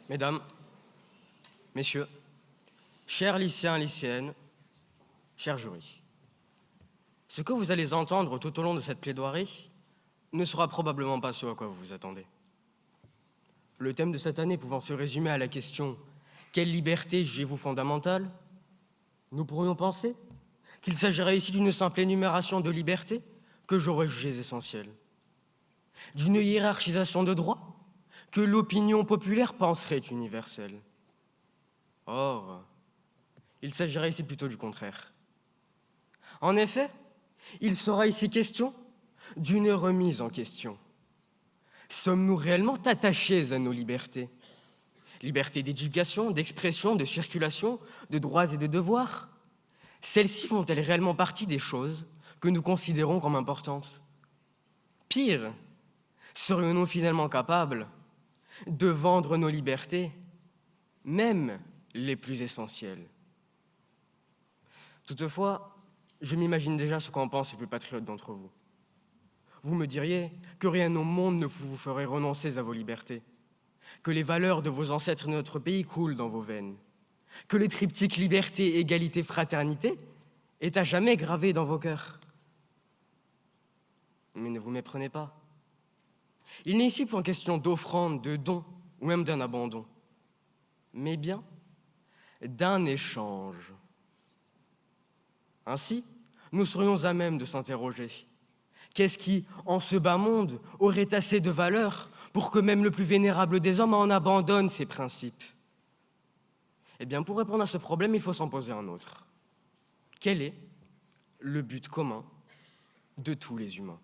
Mesdames, Messieurs, chers lycéens, lycéennes, chers jurys, ce que vous allez entendre tout au long de cette plaidoirie ne sera probablement pas ce à quoi vous vous attendez. Le thème de cette année pouvant se résumer à la question « Quelle liberté jugez-vous fondamentale ?», nous pourrions penser qu'il s'agirait ici d'une simple énumération de libertés que j'aurais jugées essentielles, d'une hiérarchisation de droits que l'opinion populaire penserait universelle. Or, il s'agirait ici plutôt du contraire. En effet, il sera ici question d'une remise en question. Sommes-nous réellement attachés à nos libertés ? Liberté d'éducation, d'expression, de circulation, de droits et de devoirs ? Celles-ci font-elles réellement partie des choses que nous considérons comme importantes ? Pire, serions-nous finalement capables de vendre nos libertés, même les plus essentielles ? Toutefois, je m'imagine déjà ce qu'en pensent les plus patriotes d'entre vous. Vous me diriez que rien au monde ne vous ferait renoncer à vos libertés, que les valeurs de vos ancêtres de notre pays coulent dans vos veines, que les triptyques liberté, égalité, fraternité est à jamais gravé dans vos cœurs. Mais ne vous méprenez pas. Il n'est ici point question d'offrande, de don ou même d'un abandon, mais bien d'un échange. Ainsi, nous serions à même de s'interroger. Qu'est-ce qui, en ce bas monde, aurait assez de valeur pour que même le plus vénérable des hommes en abandonne ses principes ? Eh bien, pour répondre à ce problème, il faut s'en poser un autre. Quel est le but commun de tous les humains ?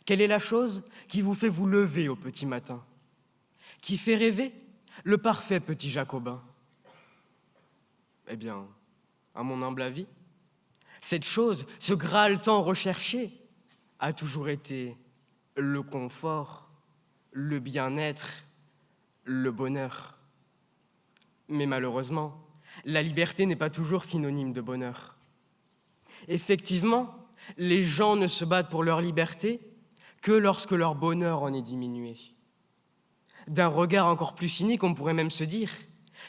Quelle est la chose qui vous fait vous lever au petit matin, qui fait rêver le parfait petit Jacobin ? Eh bien, à mon humble avis, cette chose, ce Graal tant recherché, a toujours été le confort, le bien-être, le bonheur. Mais malheureusement, la liberté n'est pas toujours synonyme de bonheur. Effectivement, les gens ne se battent pour leur liberté que lorsque leur bonheur en est diminué. D'un regard encore plus cynique, on pourrait même se dire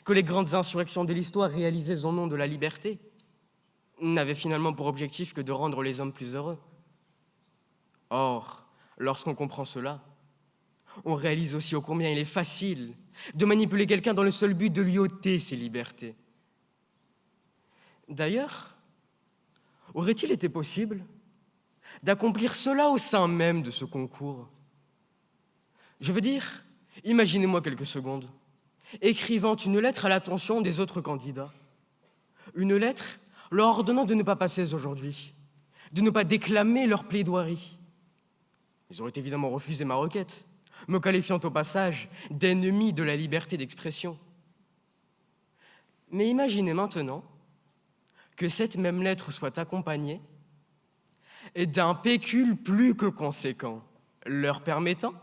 que les grandes insurrections de l'histoire réalisées au nom de la liberté n'avaient finalement pour objectif que de rendre les hommes plus heureux. Or, lorsqu'on comprend cela, on réalise aussi ô combien il est facile de manipuler quelqu'un dans le seul but de lui ôter ses libertés. D'ailleurs, aurait-il été possible d'accomplir cela au sein même de ce concours ? Je veux dire, imaginez-moi quelques secondes, écrivant une lettre à l'attention des autres candidats. Une lettre leur ordonnant de ne pas passer aujourd'hui, de ne pas déclamer leur plaidoirie. Ils auraient évidemment refusé ma requête, me qualifiant au passage d'ennemi de la liberté d'expression. Mais imaginez maintenant que cette même lettre soit accompagnée d'un pécule plus que conséquent, leur permettant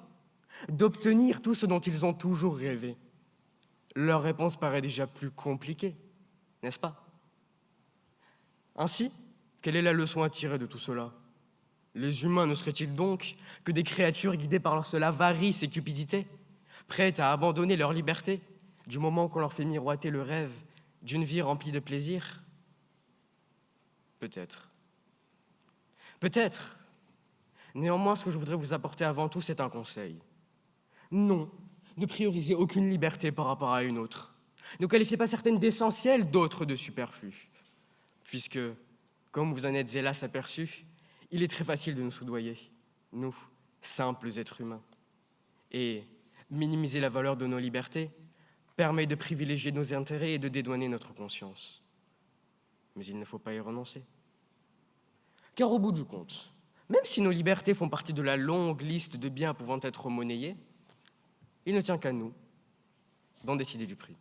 d'obtenir tout ce dont ils ont toujours rêvé. Leur réponse paraît déjà plus compliquée, n'est-ce pas ? Ainsi, quelle est la leçon à tirer de tout cela ? Les humains ne seraient-ils donc que des créatures guidées par leur seule avarice et cupidité, prêtes à abandonner leur liberté du moment qu'on leur fait miroiter le rêve d'une vie remplie de plaisir ? Peut-être. Peut-être. Néanmoins, ce que je voudrais vous apporter avant tout, c'est un conseil. Non, ne priorisez aucune liberté par rapport à une autre. Ne qualifiez pas certaines d'essentielles, d'autres de superflues. Puisque, comme vous en êtes hélas aperçus, il est très facile de nous soudoyer, nous, simples êtres humains. Et minimiser la valeur de nos libertés permet de privilégier nos intérêts et de dédouaner notre conscience. Mais il ne faut pas y renoncer. Car au bout du compte, même si nos libertés font partie de la longue liste de biens pouvant être monnayés, il ne tient qu'à nous d'en décider du prix.